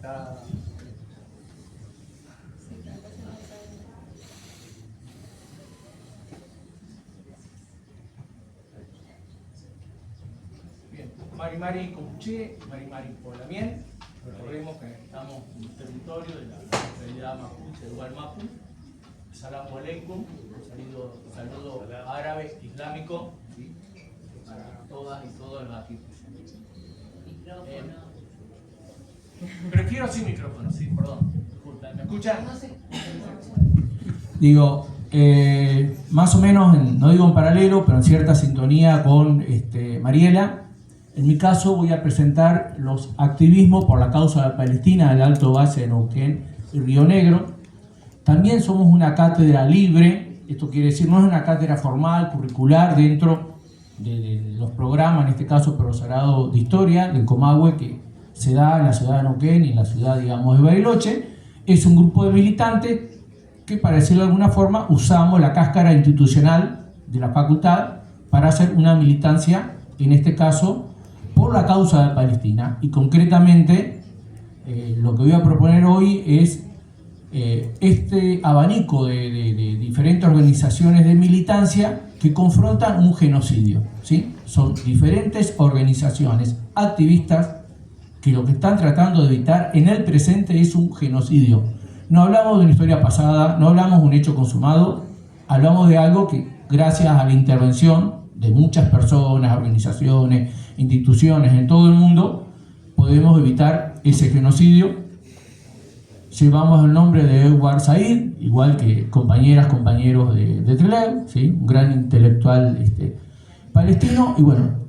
Está... Bien, Mari Copuché, Mari Polamien. Recordemos que estamos en el territorio de la localidad mapuche de Hualmapu. Salamu alaikum, un saludo árabe, islámico, ¿sí? Para todas y todos los aquí presentes. Prefiero sin micrófono, sí, perdón. ¿Me escuchan? Digo, más o menos, no digo en paralelo, pero en cierta sintonía con Mariela. En mi caso voy a presentar los activismos por la causa palestina del Alto Valle de Neuquén y Río Negro. También somos una cátedra libre, esto quiere decir no es una cátedra formal, curricular, dentro de los programas, en este caso profesorado de Historia del Comahue, que se da en la ciudad de Neuquén y en la ciudad, digamos, de Bariloche. Es un grupo de militantes que, para decirlo de alguna forma, usamos la cáscara institucional de la facultad para hacer una militancia, en este caso, por la causa de Palestina. Y concretamente, lo que voy a proponer hoy es este abanico de diferentes organizaciones de militancia que confrontan un genocidio, ¿sí? Son diferentes organizaciones activistas que lo que están tratando de evitar en el presente es un genocidio. No hablamos de una historia pasada, no hablamos de un hecho consumado, hablamos de algo que, gracias a la intervención de muchas personas, organizaciones, instituciones en todo el mundo, podemos evitar ese genocidio. Llevamos el nombre de Edward Said, igual que compañeros de Trelew, ¿sí? Un gran intelectual palestino. Y bueno,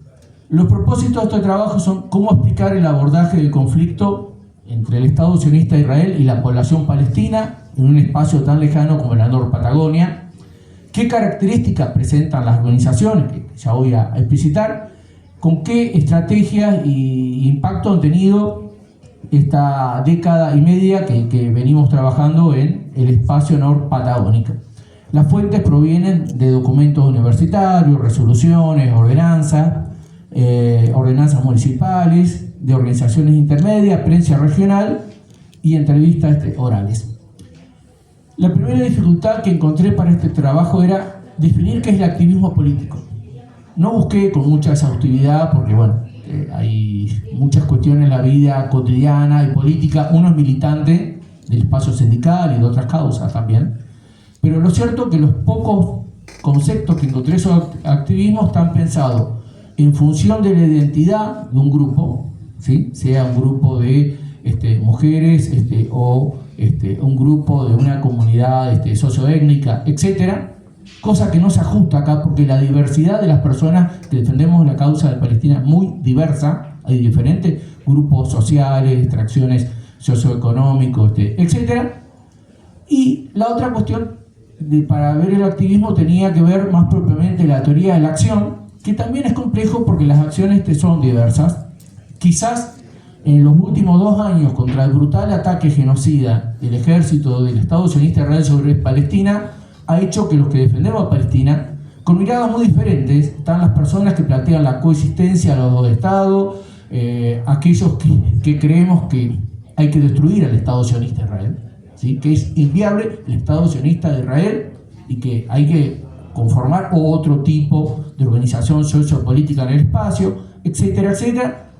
los propósitos de este trabajo son cómo explicar el abordaje del conflicto entre el Estado sionista de Israel y la población palestina en un espacio tan lejano como la Nor-Patagonia, qué características presentan las organizaciones, que ya voy a explicitar, con qué estrategias y impacto han tenido esta década y media que venimos trabajando en el espacio Nor-Patagónico. Las fuentes provienen de documentos universitarios, resoluciones, ordenanzas municipales, de organizaciones intermedias, prensa regional y entrevistas orales. La primera dificultad que encontré para este trabajo era definir qué es el activismo político. No busqué con mucha exhaustividad porque, bueno, hay muchas cuestiones en la vida cotidiana y política. Uno es militante del espacio sindical y de otras causas también. Pero lo cierto es que los pocos conceptos que encontré sobre activismo están pensados en función de la identidad de un grupo, ¿sí? Sea un grupo de mujeres o un grupo de una comunidad socioétnica, etcétera. Cosa que no se ajusta acá porque la diversidad de las personas que defendemos la causa de Palestina es muy diversa. Hay diferentes grupos sociales, extracciones socioeconómicos, etcétera. Y la otra cuestión para ver el activismo tenía que ver más propiamente la teoría de la acción, que también es complejo porque las acciones son diversas. Quizás en los últimos 2 años, contra el brutal ataque genocida del ejército del Estado sionista de Israel sobre Palestina, ha hecho que los que defendemos a Palestina, con miradas muy diferentes, están las personas que plantean la coexistencia de los dos estados, aquellos que creemos que hay que destruir al Estado sionista de Israel, ¿sí? Que es inviable el Estado sionista de Israel y que hay que conformar otro tipo de organización sociopolítica en el espacio, etcétera, etcétera.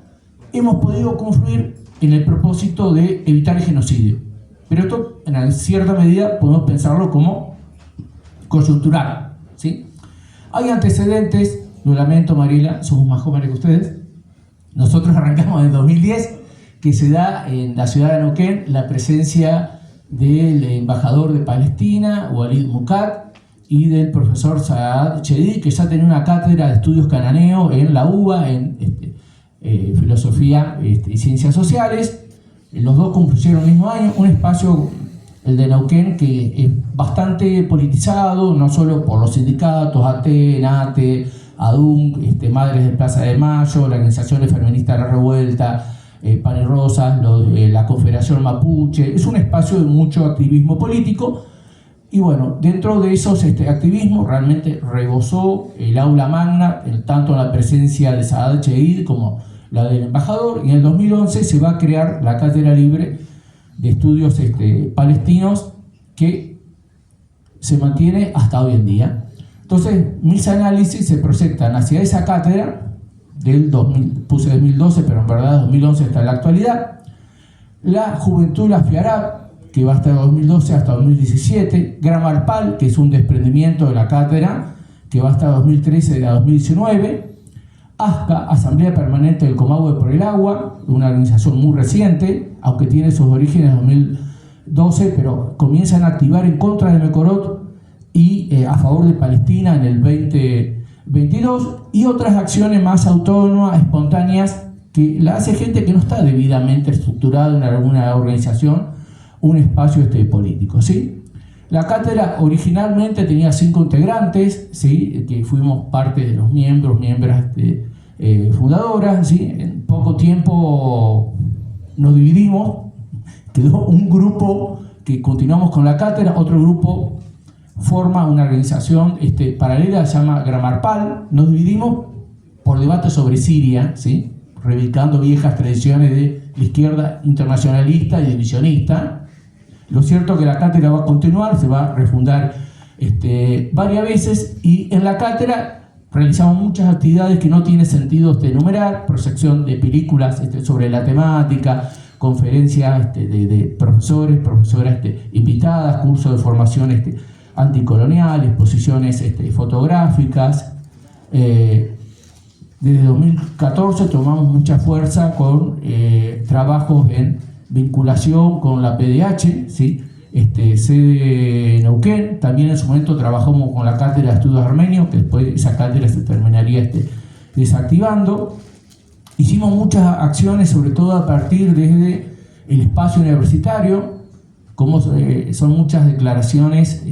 Hemos podido confluir en el propósito de evitar el genocidio. Pero esto, en cierta medida, podemos pensarlo como coyuntural, ¿sí? Hay antecedentes, lo lamento, Mariela, somos más jóvenes que ustedes. Nosotros arrancamos en 2010, que se da en la ciudad de Neuquén la presencia del embajador de Palestina, Walid Muqat, y del profesor Saad Chedid, que ya tenía una cátedra de estudios cananeos en la UBA, en filosofía y ciencias sociales. Los dos concluyeron el mismo año, un espacio, el de Neuquén, que es bastante politizado, no solo por los sindicatos, AT, NATE, ADUNC, Madres de Plaza de Mayo, la Organización Feminista de la Revuelta, Pan y Rosas, la Confederación Mapuche. Es un espacio de mucho activismo político. Y bueno, dentro de esos activismos realmente rebosó el aula magna, tanto la presencia de Saad Chedid como la del embajador, y en el 2011 se va a crear la Cátedra Libre de Estudios Palestinos, que se mantiene hasta hoy en día. Entonces, mis análisis se proyectan hacia esa cátedra del 2000, puse 2012, pero en verdad 2011 hasta la actualidad. La Juventud La Fiarab, que va hasta 2012 hasta 2017. Grammar PAL, que es un desprendimiento de la cátedra, que va hasta 2013 a 2019. ASCA, Asamblea Permanente del Comahue por el Agua, una organización muy reciente, aunque tiene sus orígenes en 2012, pero comienzan a activar en contra de Mekorot y a favor de Palestina en el 2022, y otras acciones más autónomas, espontáneas, que la hace gente que no está debidamente estructurada en alguna organización, un espacio político, ¿sí? La cátedra originalmente tenía 5 integrantes, ¿sí? Que fuimos parte de los miembros fundadoras, ¿sí? En poco tiempo nos dividimos, quedó un grupo que continuamos con la cátedra, otro grupo forma una organización paralela, se llama Grammar PAL. Nos dividimos por debate sobre Siria, ¿sí? Reivindicando viejas tradiciones de la izquierda internacionalista y divisionista. Lo cierto es que la cátedra va a continuar, se va a refundar varias veces, y en la cátedra realizamos muchas actividades que no tiene sentido enumerar: proyección de películas sobre la temática, conferencias de profesores, profesoras invitadas, cursos de formación anticolonial, exposiciones fotográficas. Desde 2014 tomamos mucha fuerza con trabajos en vinculación con la PDH, ¿sí? Sede Neuquén. También en su momento trabajamos con la Cátedra de Estudios Armenios, que después esa cátedra se terminaría desactivando. Hicimos muchas acciones, sobre todo a partir desde el espacio universitario, como son muchas declaraciones,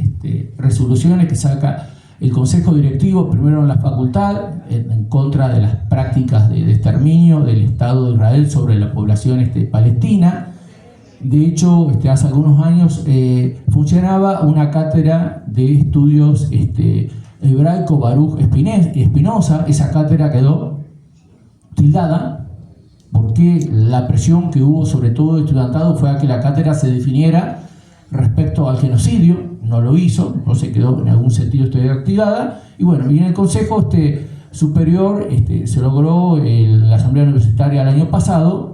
resoluciones que saca el Consejo Directivo, primero en la facultad, en contra de las prácticas de exterminio del Estado de Israel sobre la población palestina. De hecho, hace algunos años funcionaba una cátedra de estudios hebraico Baruch Espinosa. Esa cátedra quedó tildada porque la presión que hubo, sobre todo de estudiantado, fue a que la cátedra se definiera respecto al genocidio. No lo hizo, no se quedó en algún sentido activada. Y bueno, y en el Consejo Superior se logró en la Asamblea Universitaria el año pasado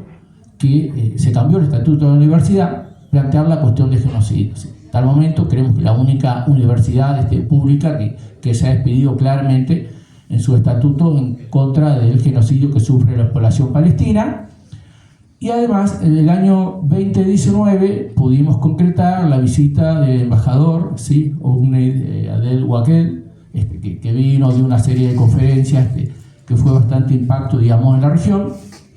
que se cambió el estatuto de la universidad, plantear la cuestión de genocidio. Hasta el momento creemos que la única universidad pública que se ha despedido claramente en su estatuto en contra del genocidio que sufre la población palestina. Y además, en el año 2019 pudimos concretar la visita del embajador, ¿sí? Adel Wakel, que vino de una serie de conferencias que fue bastante impacto, digamos, en la región.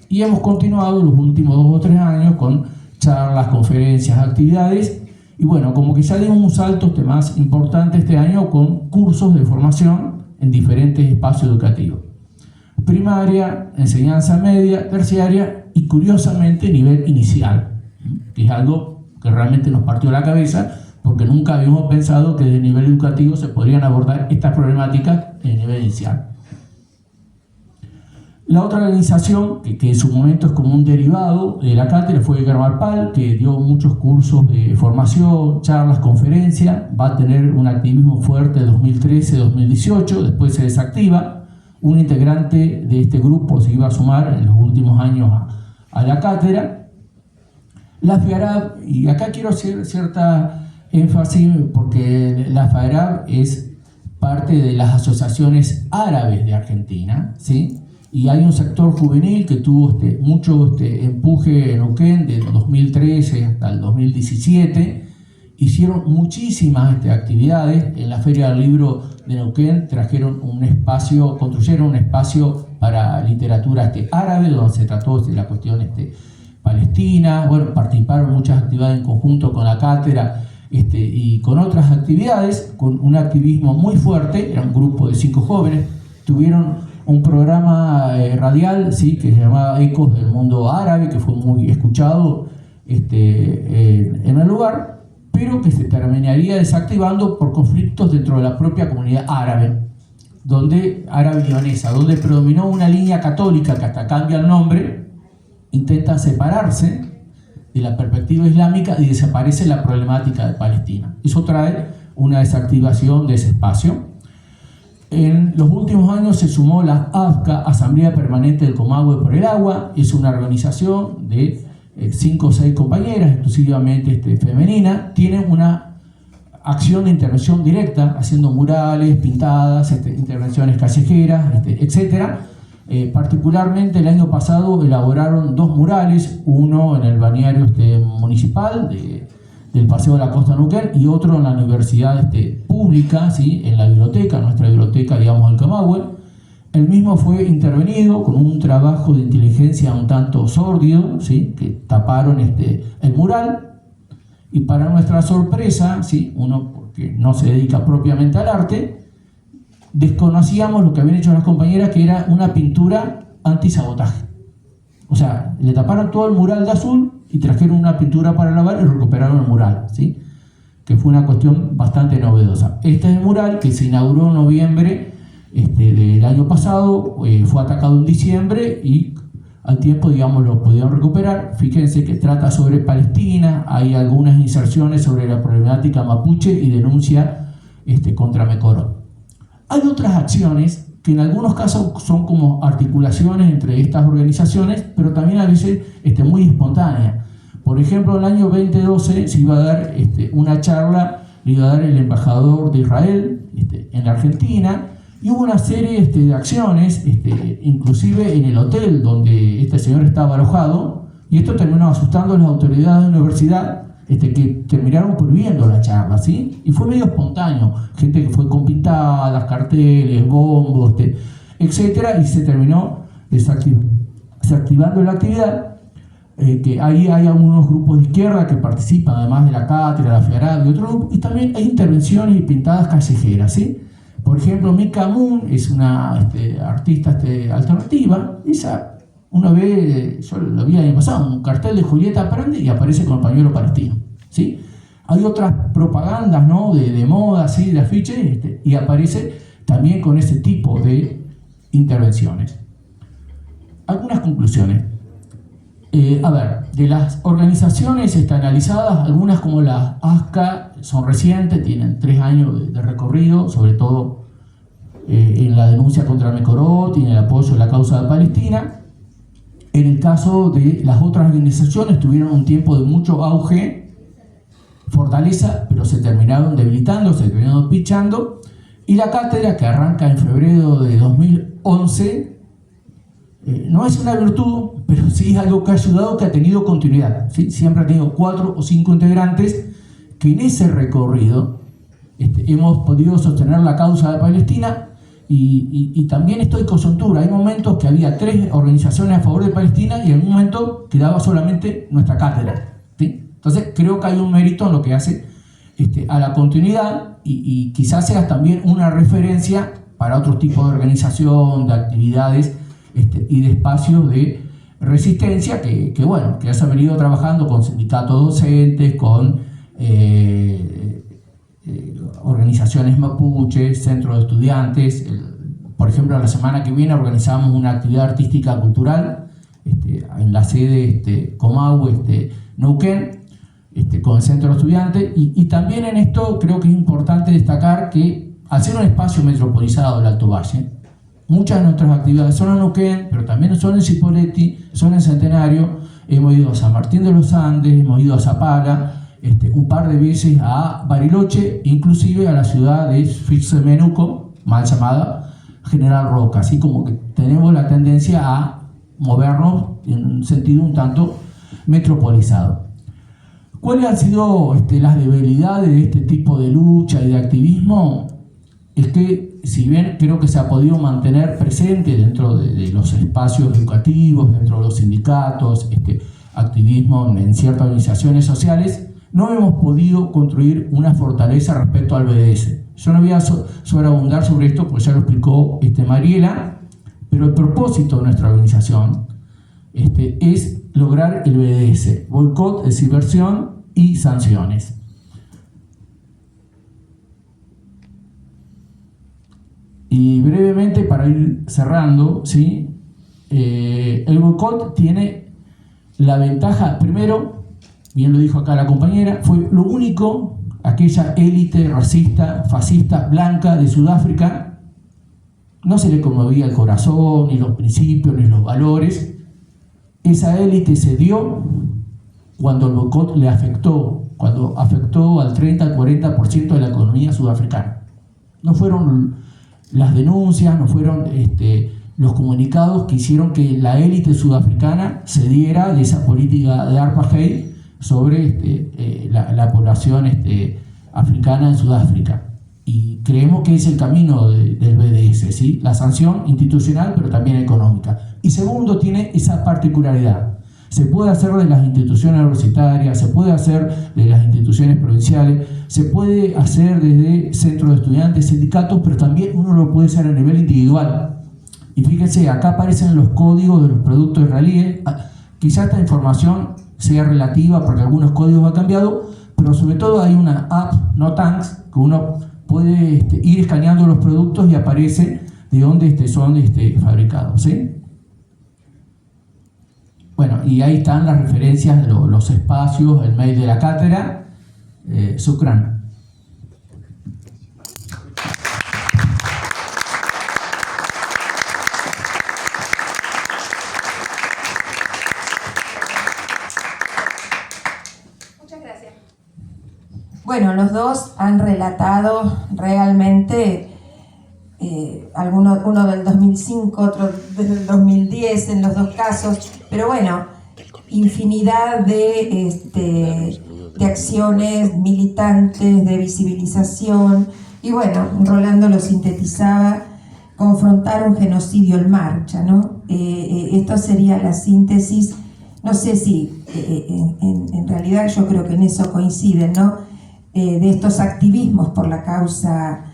Y hemos continuado los últimos 2 o 3 años con charlas, conferencias, actividades. Y bueno, como que ya dimos un salto más importante este año con cursos de formación en diferentes espacios educativos: primaria, enseñanza media, terciaria y, curiosamente, nivel inicial, que es algo que realmente nos partió la cabeza, porque nunca habíamos pensado que desde el nivel educativo se podrían abordar estas problemáticas en el nivel inicial. La otra organización, que en su momento es como un derivado de la cátedra, fue Grammar PAL, que dio muchos cursos de formación, charlas, conferencias. Va a tener un activismo fuerte de 2013-2018, después se desactiva. Un integrante de este grupo se iba a sumar en los últimos años a la cátedra. La FIARAB, y acá quiero hacer cierta énfasis porque la FIARAB es parte de las asociaciones árabes de Argentina, ¿sí? Y hay un sector juvenil que tuvo mucho empuje en Neuquén de 2013 hasta el 2017. Hicieron muchísimas actividades. En la Feria del Libro de Neuquén construyeron un espacio para literatura árabe, donde se trató la cuestión palestina. Bueno, participaron en muchas actividades en conjunto con la cátedra y con otras actividades, con un activismo muy fuerte. Era un grupo de 5 jóvenes. Tuvieron un programa radial, ¿sí? Que se llamaba Ecos del Mundo Árabe, que fue muy escuchado en el lugar, pero que se terminaría desactivando por conflictos dentro de la propia comunidad árabe. donde árabe-libanesa, donde predominó una línea católica que hasta cambia el nombre, intenta separarse de la perspectiva islámica y desaparece la problemática de Palestina. Eso trae una desactivación de ese espacio. En los últimos años se sumó la APCA, Asamblea Permanente del Comahue por el Agua. Es una organización de 5 o 6 compañeras, exclusivamente femenina. Tienen una acción de intervención directa, haciendo murales, pintadas, intervenciones callejeras, etc. Particularmente el año pasado elaboraron 2 murales, uno en el balneario municipal del Paseo de la Costa Neuquén y otro en la universidad pública, ¿sí? En la biblioteca, nuestra biblioteca, digamos, del Comahue. El mismo fue intervenido con un trabajo de inteligencia un tanto sórdido, ¿sí? Que taparon el mural, y para nuestra sorpresa, ¿sí? Uno porque no se dedica propiamente al arte, desconocíamos lo que habían hecho las compañeras, que era una pintura antisabotaje. O sea, le taparon todo el mural de azul y trajeron una pintura para lavar y recuperaron el mural, ¿sí? Que fue una cuestión bastante novedosa. Este es el mural que se inauguró en noviembre del año pasado, fue atacado en diciembre y al tiempo, digamos, lo pudieron recuperar. Fíjense que trata sobre Palestina, hay algunas inserciones sobre la problemática mapuche y denuncia contra Mecorot. Hay otras acciones que en algunos casos son como articulaciones entre estas organizaciones, pero también a veces muy espontáneas. Por ejemplo, en el año 2012 se iba a dar una charla, le iba a dar el embajador de Israel en la Argentina, y hubo una serie de acciones, inclusive en el hotel donde este señor estaba alojado, y esto terminó asustando a las autoridades de la universidad, que terminaron prohibiendo la charla, ¿sí? Y fue medio espontáneo, gente que fue con pintadas, carteles, bombos, etcétera, y se terminó desactivando la actividad. Que ahí hay algunos grupos de izquierda que participan, además de la cátedra, la FIARAD y otro grupo, y también hay intervenciones y pintadas callejeras, ¿sí? Por ejemplo, Mika Moon es una artista alternativa. Esa, una vez, yo lo vi el año pasado, un cartel de Julieta Prende y aparece con el pañuelo palestino, ¿sí? Hay otras propagandas, ¿no? de moda, ¿sí? De afiches, y aparece también con ese tipo de intervenciones. Algunas conclusiones. A ver, de las organizaciones analizadas, algunas como la ASCA son recientes, tienen 3 años de recorrido, sobre todo en la denuncia contra Mecorot y en el apoyo a la causa de Palestina. En el caso de las otras organizaciones, tuvieron un tiempo de mucho auge, fortaleza, pero se terminaron debilitando, se terminaron pichando. Y la cátedra, que arranca en febrero de 2011, no es una virtud, pero sí es algo que ha ayudado, que ha tenido continuidad, ¿sí? Siempre ha tenido 4 o 5 integrantes que en ese recorrido hemos podido sostener la causa de Palestina, y también esto hay coyuntura. Hay momentos que había 3 organizaciones a favor de Palestina y en un momento quedaba solamente nuestra cátedra, ¿sí? Entonces creo que hay un mérito en lo que hace a la continuidad, y quizás sea también una referencia para otros tipos de organización, de actividades y de espacios de resistencia que se ha venido trabajando con sindicatos docentes, con organizaciones mapuches, centros de estudiantes. Por ejemplo, la semana que viene organizamos una actividad artística cultural en la sede Comahue, Neuquén, con el centro de estudiantes, y también en esto creo que es importante destacar que al ser un espacio metropolizado del Alto Valle, muchas de nuestras actividades son en Neuquén, pero también son en Cipolletti, son en Centenario. Hemos ido a San Martín de los Andes, hemos ido a Zapala, un par de veces a Bariloche, inclusive a la ciudad de Fixemenuco, mal llamada General Roca. Así como que tenemos la tendencia a movernos en un sentido un tanto metropolizado. ¿Cuáles han sido las debilidades de este tipo de lucha y de activismo? Es que, si bien creo que se ha podido mantener presente dentro de los espacios educativos, dentro de los sindicatos, activismo en ciertas organizaciones sociales, no hemos podido construir una fortaleza respecto al BDS. Yo no voy a sobreabundar sobre esto, porque ya lo explicó Mariela, pero el propósito de nuestra organización es lograr el BDS, boicot, desinversión y sanciones. Y brevemente, para ir cerrando, ¿sí? El boicot tiene la ventaja, primero, bien lo dijo acá la compañera, fue lo único, aquella élite racista, fascista, blanca de Sudáfrica, no se le conmovía el corazón, ni los principios, ni los valores. Esa élite se dio cuando el boicot le afectó, cuando afectó al 30 al 40% de la economía sudafricana. No fueron las denuncias, no fueron los comunicados que hicieron que la élite sudafricana cediera de esa política de apartheid sobre la población africana en Sudáfrica. Y creemos que es el camino del BDS, ¿sí? La sanción institucional, pero también económica. Y segundo, tiene esa particularidad. Se puede hacer de las instituciones universitarias, se puede hacer de las instituciones provinciales, se puede hacer desde centros de estudiantes, sindicatos, pero también uno lo puede hacer a nivel individual. Y fíjense, acá aparecen los códigos de los productos israelíes. Quizá esta información sea relativa porque algunos códigos han cambiado, pero sobre todo hay una app, No Tanks, que uno puede ir escaneando los productos y aparece de dónde son fabricados, ¿sí? Bueno, y ahí están las referencias, los espacios, el mail de la cátedra. Shukran. Muchas gracias. Bueno, los dos han relatado realmente, uno del 2005, otro del 2010 en los dos casos, pero bueno, infinidad de acciones militantes, de visibilización, y bueno, Rolando lo sintetizaba, confrontar un genocidio en marcha, ¿no? Esto sería la síntesis, no sé si en realidad yo creo que en eso coinciden, ¿no? De estos activismos por la causa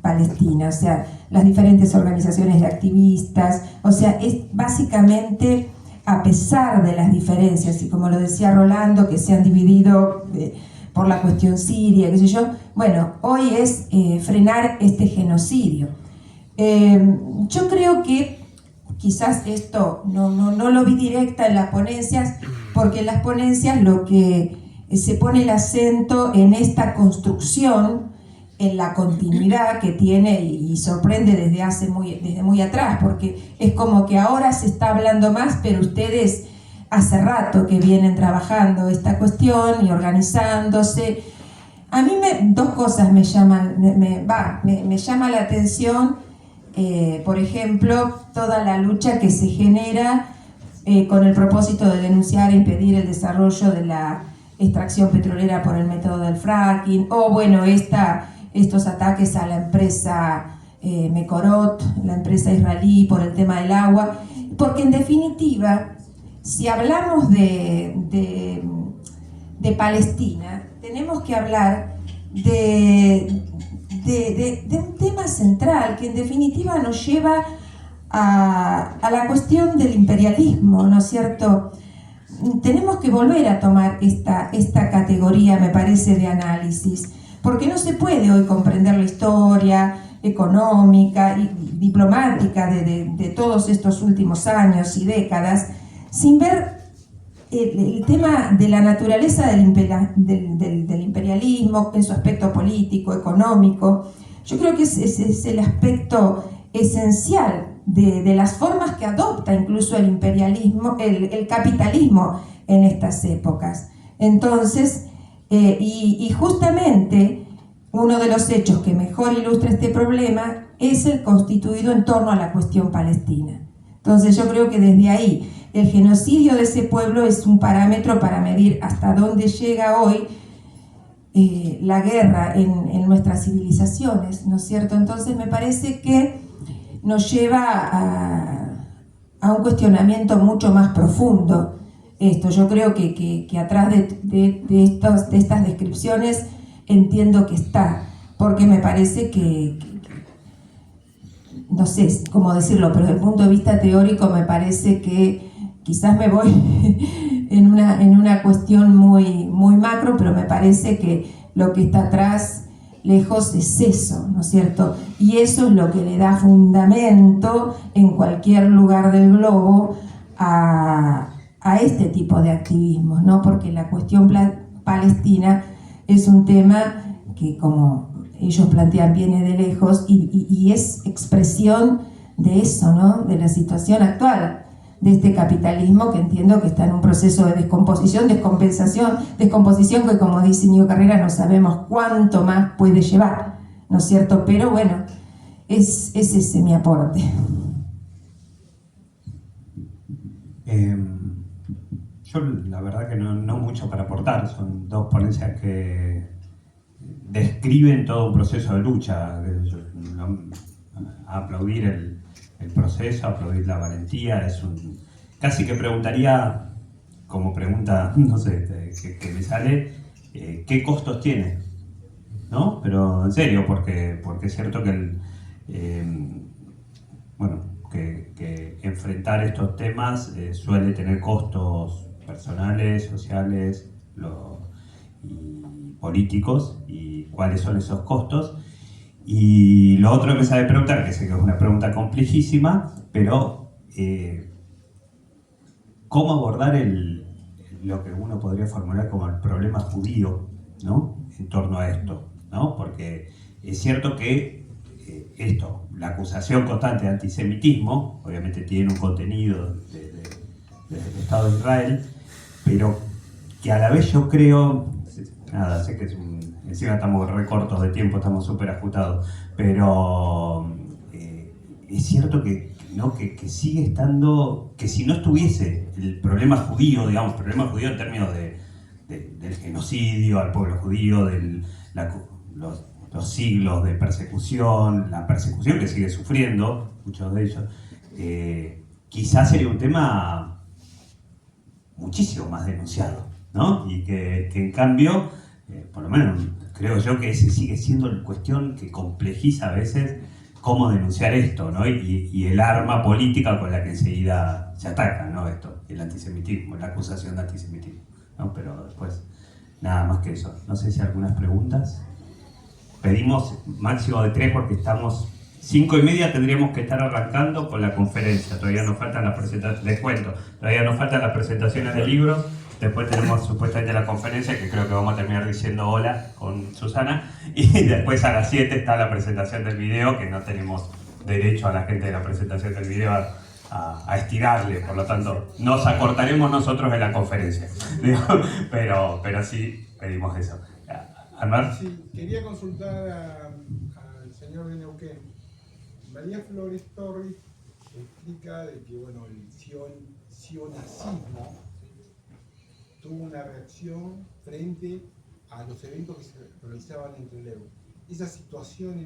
palestina, o sea, las diferentes organizaciones de activistas, o sea, es básicamente, a pesar de las diferencias, y como lo decía Rolando, que se han dividido por la cuestión siria, qué sé yo, bueno, hoy es frenar este genocidio. Yo creo que quizás esto no lo vi directa en las ponencias, porque en las ponencias lo que se pone el acento en esta construcción, en la continuidad que tiene y sorprende desde muy atrás, porque es como que ahora se está hablando más, pero ustedes hace rato que vienen trabajando esta cuestión y organizándose. A mí dos cosas me llama la atención, por ejemplo, toda la lucha que se genera con el propósito de denunciar e impedir el desarrollo de la extracción petrolera por el método del fracking, o bueno, estos ataques a la empresa Mekorot, la empresa israelí, por el tema del agua, porque en definitiva, si hablamos de Palestina, tenemos que hablar de un tema central que en definitiva nos lleva a la cuestión del imperialismo, ¿no es cierto? Tenemos que volver a tomar esta categoría, me parece, de análisis, porque no se puede hoy comprender la historia económica y diplomática de todos estos últimos años y décadas sin ver el tema de la naturaleza del imperialismo en su aspecto político, económico. Yo creo que ese es el aspecto esencial de las formas que adopta incluso el imperialismo, el capitalismo en estas épocas. Entonces, y justamente uno de los hechos que mejor ilustra este problema es el constituido en torno a la cuestión palestina. Entonces yo creo que desde ahí el genocidio de ese pueblo es un parámetro para medir hasta dónde llega hoy la guerra en nuestras civilizaciones, ¿no es cierto? Entonces me parece que nos lleva a un cuestionamiento mucho más profundo. Yo creo que atrás de estas descripciones entiendo que está, porque me parece que no sé cómo decirlo, pero desde el punto de vista teórico me parece que quizás me voy en una cuestión muy macro, pero me parece que lo que está atrás Lejos es eso, ¿no es cierto? Y eso es lo que le da fundamento en cualquier lugar del globo a este tipo de activismos, ¿no? Porque la cuestión palestina es un tema que, como ellos plantean, viene de lejos y es expresión de eso, ¿no? De la situación actual, de este capitalismo que entiendo que está en un proceso de descomposición que, como dice Ñigo Carrera, no sabemos cuánto más puede llevar, ¿no es cierto? Pero bueno, es ese mi aporte. Yo la verdad que no mucho para aportar, son dos ponencias que describen todo un proceso de lucha. Aplaudir el proceso, aplaudir la valentía, casi que preguntaría, como pregunta, no sé, que me sale, ¿qué costos tiene? ¿No? Pero en serio, porque es cierto que que enfrentar estos temas suele tener costos personales, sociales y políticos, y cuáles son esos costos. Y lo otro que me sabe preguntar, que sé que es una pregunta complejísima, pero ¿cómo abordar lo que uno podría formular como el problema judío, ¿no? En torno a esto, ¿no? Porque es cierto que la acusación constante de antisemitismo, obviamente tiene un contenido del Estado de Israel, pero que a la vez yo creo, nada, sé que encima estamos recortos de tiempo, estamos súper ajustados, pero es cierto que sigue estando, que si no estuviese el problema judío, digamos, problema judío en términos del genocidio al pueblo judío, los siglos de persecución, la persecución que sigue sufriendo, muchos de ellos, quizás sería un tema muchísimo más denunciado, ¿no? Y que en cambio, por lo menos creo yo que ese sigue siendo la cuestión que complejiza a veces cómo denunciar esto, ¿no? Y el arma política con la que enseguida se ataca, ¿no? Esto, el antisemitismo, la acusación de antisemitismo, ¿no? Pero después, nada más que eso. No sé si hay algunas preguntas. Pedimos máximo de 3 porque estamos 5:30, tendríamos que estar arrancando con la conferencia. Todavía nos faltan las presentaciones, les cuento, todavía nos faltan las presentaciones de libros. Después tenemos supuestamente la conferencia, que creo que vamos a terminar diciendo hola con Susana. Y después a las 7 está la presentación del video, que no tenemos derecho a la gente de la presentación del video a estirarle. Por lo tanto, nos acortaremos nosotros en la conferencia. Pero sí pedimos eso. ¿Almar? Sí, quería consultar al señor de Neuquén. María Flores Torres explica de que bueno, el sionazismo tuvo una reacción frente a los eventos que se realizaban en Trelew. Esa situación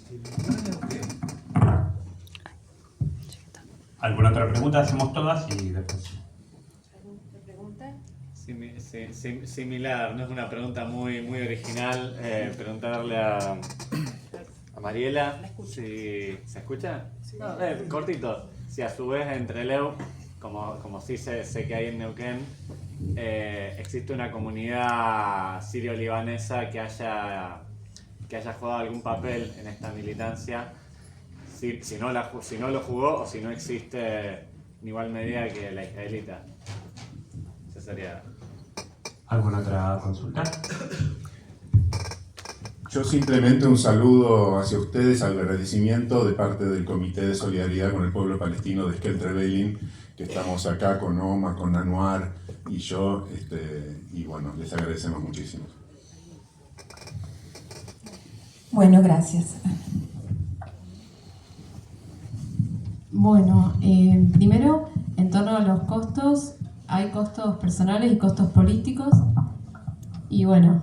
se vivió en Neuquén. ¿Alguna otra pregunta? Hacemos todas y después. ¿Alguna pregunta? Similar, no es una pregunta muy original. Preguntarle a Mariela si se escucha. Sí. No, cortito. Si a su vez en Trelew, como sí sé que hay en Neuquén, existe una comunidad sirio-libanesa que haya jugado algún papel en esta militancia, si no lo jugó o si no existe en igual medida que la israelita. Esa sería. ¿Alguna otra consulta? Yo simplemente un saludo hacia ustedes, al agradecimiento de parte del Comité de Solidaridad con el Pueblo Palestino de Esquel Trevelin, que estamos acá con Oma, con Anuar y yo, y bueno, les agradecemos muchísimo. Bueno, gracias. Bueno, primero, en torno a los costos, hay costos personales y costos políticos. Y bueno,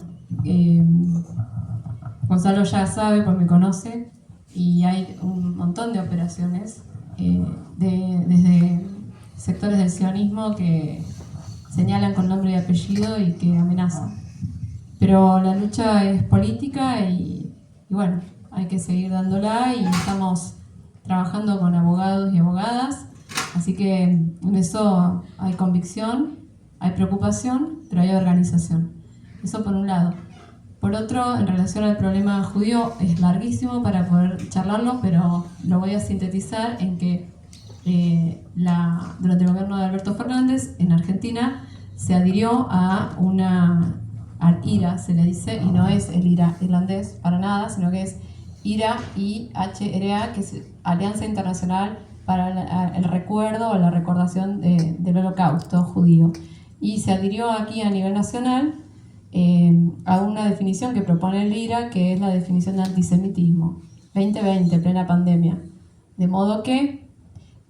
Gonzalo ya sabe, pues me conoce, y hay un montón de operaciones desde sectores del sionismo que señalan con nombre y apellido y que amenazan. Pero la lucha es política y bueno, hay que seguir dándola y estamos trabajando con abogados y abogadas, así que en eso hay convicción, hay preocupación, pero hay organización. Eso por un lado. Por otro, en relación al problema judío, es larguísimo para poder charlarlo, pero lo voy a sintetizar en que durante el gobierno de Alberto Fernández, en Argentina, se adhirió al IRA, se le dice, y no es el IRA irlandés para nada, sino que es IRA, IHRA, que es Alianza Internacional para el Recuerdo o la Recordación del Holocausto Judío. Y se adhirió aquí a nivel nacional a una definición que propone el IRA, que es la definición de antisemitismo, 2020, plena pandemia. De modo que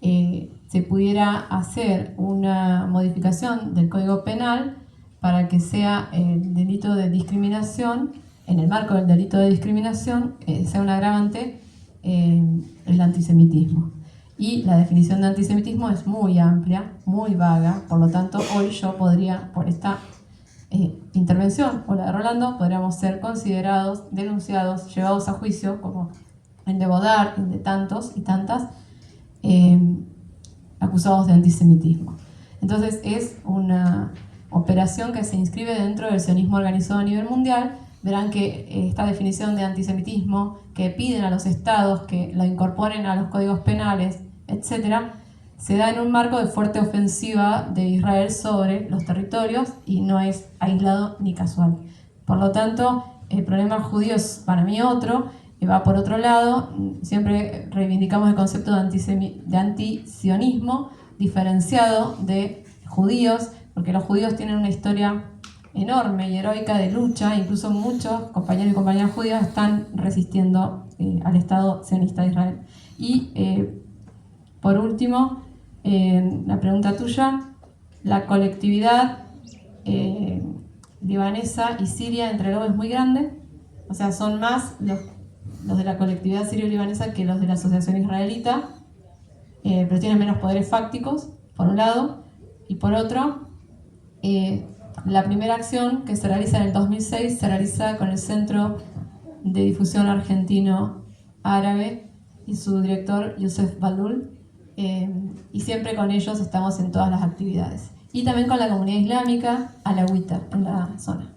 se pudiera hacer una modificación del Código Penal para que sea el delito de discriminación, en el marco del delito de discriminación, sea un agravante el antisemitismo. Y la definición de antisemitismo es muy amplia, muy vaga, por lo tanto hoy yo podría, por esta intervención o la de Rolando, podríamos ser considerados, denunciados, llevados a juicio, como el de Bodar, el de tantos y tantas, acusados de antisemitismo. Entonces es una operación que se inscribe dentro del sionismo organizado a nivel mundial. Verán que esta definición de antisemitismo, que piden a los estados que la incorporen a los códigos penales, etc., se da en un marco de fuerte ofensiva de Israel sobre los territorios y no es aislado ni casual. Por lo tanto, el problema judío es para mí otro, va por otro lado. Siempre reivindicamos el concepto de antisionismo diferenciado de judíos, porque los judíos tienen una historia enorme y heroica de lucha, incluso muchos compañeros y compañeras judías están resistiendo al Estado sionista de Israel. Y por último, la pregunta tuya, la colectividad libanesa y siria entre luego es muy grande, o sea, son más los de la colectividad sirio-libanesa que los de la asociación israelita, pero tienen menos poderes fácticos, por un lado, y por otro, la primera acción que se realiza en el 2006 se realiza con el Centro de Difusión Argentino-Árabe y su director, Youssef Balul, y siempre con ellos estamos en todas las actividades. Y también con la comunidad islámica alawita en la zona.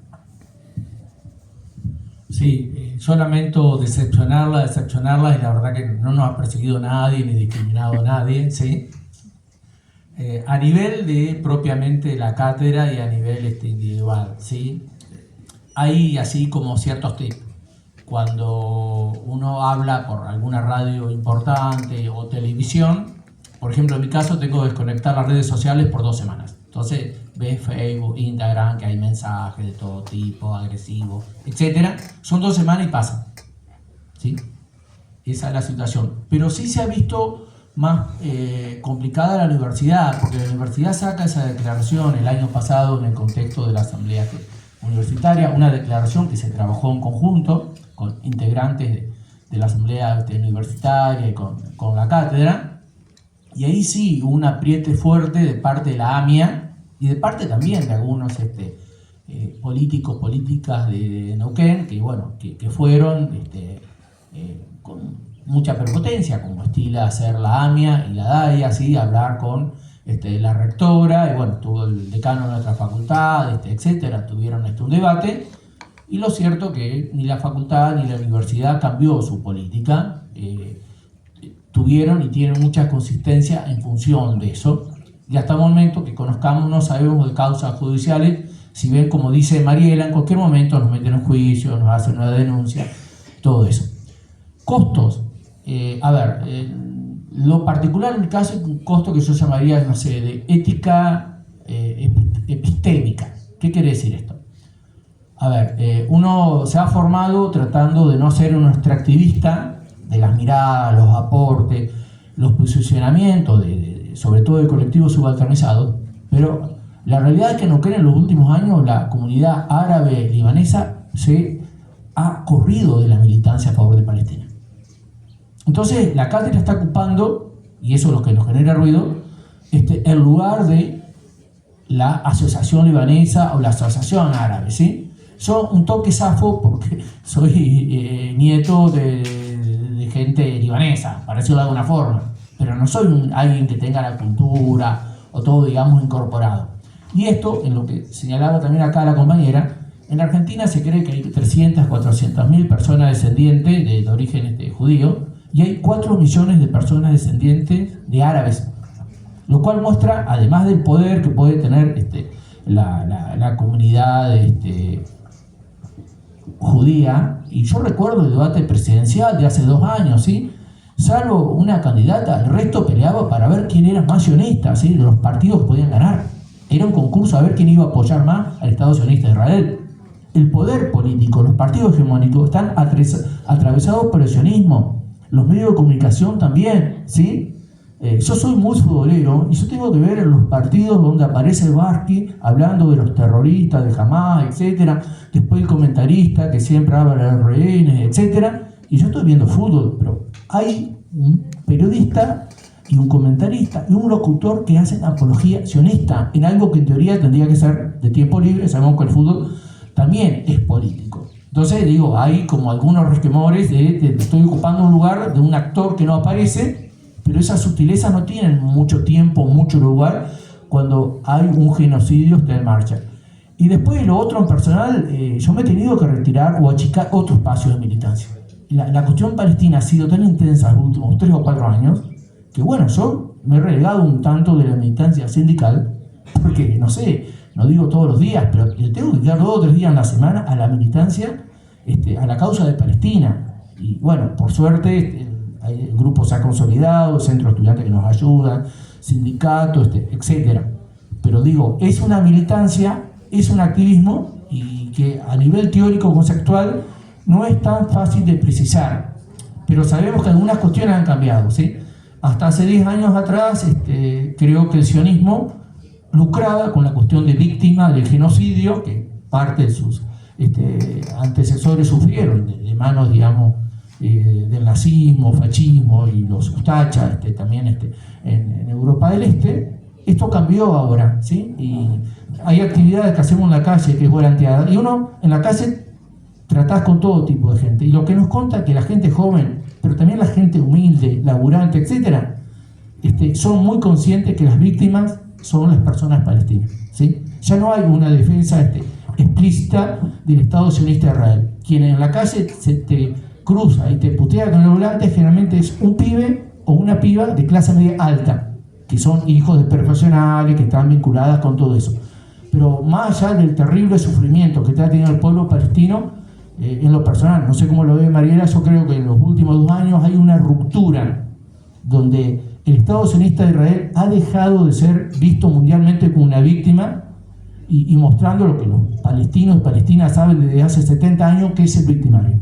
Sí, yo lamento decepcionarla, y la verdad que no nos ha perseguido nadie ni discriminado a nadie, ¿sí? A nivel de propiamente la cátedra y a nivel individual, ¿sí? Hay así como ciertos tips. Cuando uno habla por alguna radio importante o televisión, por ejemplo, en mi caso tengo que desconectar las redes sociales por 2 semanas. Entonces ves Facebook, Instagram, que hay mensajes de todo tipo, agresivos, etc. Son 2 semanas y pasan, ¿sí? Esa es la situación. Pero sí se ha visto más complicada la universidad, porque la universidad saca esa declaración el año pasado en el contexto de la asamblea universitaria, una declaración que se trabajó en conjunto con integrantes de la asamblea universitaria y con la cátedra, y ahí sí hubo un apriete fuerte de parte de la AMIA y de parte también de algunos políticos, políticas de Neuquén, que bueno, que fueron con mucha prepotencia, como estila hacer la AMIA y la DAIA, así, hablar con la rectora, y bueno, estuvo el decano de nuestra facultad, etcétera, tuvieron un debate, y lo cierto que ni la facultad ni la universidad cambió su política, tuvieron y tienen mucha consistencia en función de eso, y hasta el momento que conozcamos no sabemos de causas judiciales, si bien, como dice Mariela, en cualquier momento nos meten en juicio, nos hacen una denuncia, todo eso. Costos. Lo particular en el caso es un costo que yo llamaría, no sé, de ética epistémica. ¿Qué quiere decir esto? Uno se ha formado tratando de no ser un extractivista de las miradas, los aportes, los posicionamientos, sobre todo del colectivo subalternizado, pero la realidad es que en los últimos años la comunidad árabe libanesa se ha corrido de la militancia a favor de Palestina. Entonces la cátedra está ocupando, y eso es lo que nos genera ruido, el lugar de la asociación libanesa o la asociación árabe, ¿sí? Yo un toque zafo porque soy nieto de gente libanesa, para decirlo de alguna forma, pero no soy alguien que tenga la cultura o todo, digamos, incorporado. Y esto, en lo que señalaba también acá la compañera, En Argentina se cree que hay 300, 400.000 personas descendientes de origen judío y hay 4 millones de personas descendientes de árabes, lo cual muestra, además del poder que puede tener la comunidad judía, y yo recuerdo el debate presidencial de hace 2 años, ¿sí? Salvo una candidata, el resto peleaba para ver quién era más sionista, ¿sí? Los partidos podían ganar. Era un concurso a ver quién iba a apoyar más al Estado sionista de Israel. El poder político, los partidos hegemónicos están atravesados por el sionismo. Los medios de comunicación también, ¿sí? Yo soy muy futbolero y yo tengo que ver en los partidos donde aparece Barqui hablando de los terroristas, de Hamas, etc. Después el comentarista que siempre habla de los rehenes, etc. Y yo estoy viendo fútbol, pero hay un periodista y un comentarista y un locutor que hacen apología sionista en algo que en teoría tendría que ser de tiempo libre. Sabemos que el fútbol también es político. Entonces digo, hay como algunos resquemores de estoy ocupando un lugar de un actor que no aparece, pero esas sutilezas no tienen mucho tiempo, mucho lugar cuando hay un genocidio está en marcha. Y después lo otro en personal, yo me he tenido que retirar o achicar otro espacio de militancia. La cuestión palestina ha sido tan intensa en los últimos 3 o 4 años que bueno, yo me he relegado un tanto de la militancia sindical porque, no sé, no digo todos los días, pero le tengo que dedicar 2 o 3 días en la semana a la militancia, a la causa de Palestina. Y bueno, por suerte el grupo se ha consolidado, centros estudiantes que nos ayudan, sindicatos, etc. Pero digo, es una militancia, es un activismo y que a nivel teórico conceptual no es tan fácil de precisar, pero sabemos que algunas cuestiones han cambiado, ¿sí? Hasta hace 10 años atrás creo que el sionismo lucraba con la cuestión de víctima del genocidio que parte de sus antecesores sufrieron de manos, digamos, del nazismo, fascismo y los ustachas también en Europa del Este. Esto cambió ahora, ¿sí? Y hay actividades que hacemos en la calle que es volanteada y uno en la calle tratás con todo tipo de gente y lo que nos conta que la gente joven, pero también la gente humilde, laburante, etcétera, son muy conscientes que las víctimas son las personas palestinas, ¿sí? Ya no hay una defensa explícita del Estado sionista de Israel. Quien en la calle se te cruza y te putea con el volante generalmente es un pibe o una piba de clase media alta, que son hijos de profesionales, que están vinculadas con todo eso. Pero más allá del terrible sufrimiento que está teniendo el pueblo palestino, en lo personal, no sé cómo lo ve Mariela, yo creo que en los últimos 2 años hay una ruptura donde el Estado sionista de Israel ha dejado de ser visto mundialmente como una víctima y mostrando lo que los palestinos y palestinas saben desde hace 70 años que es el victimario.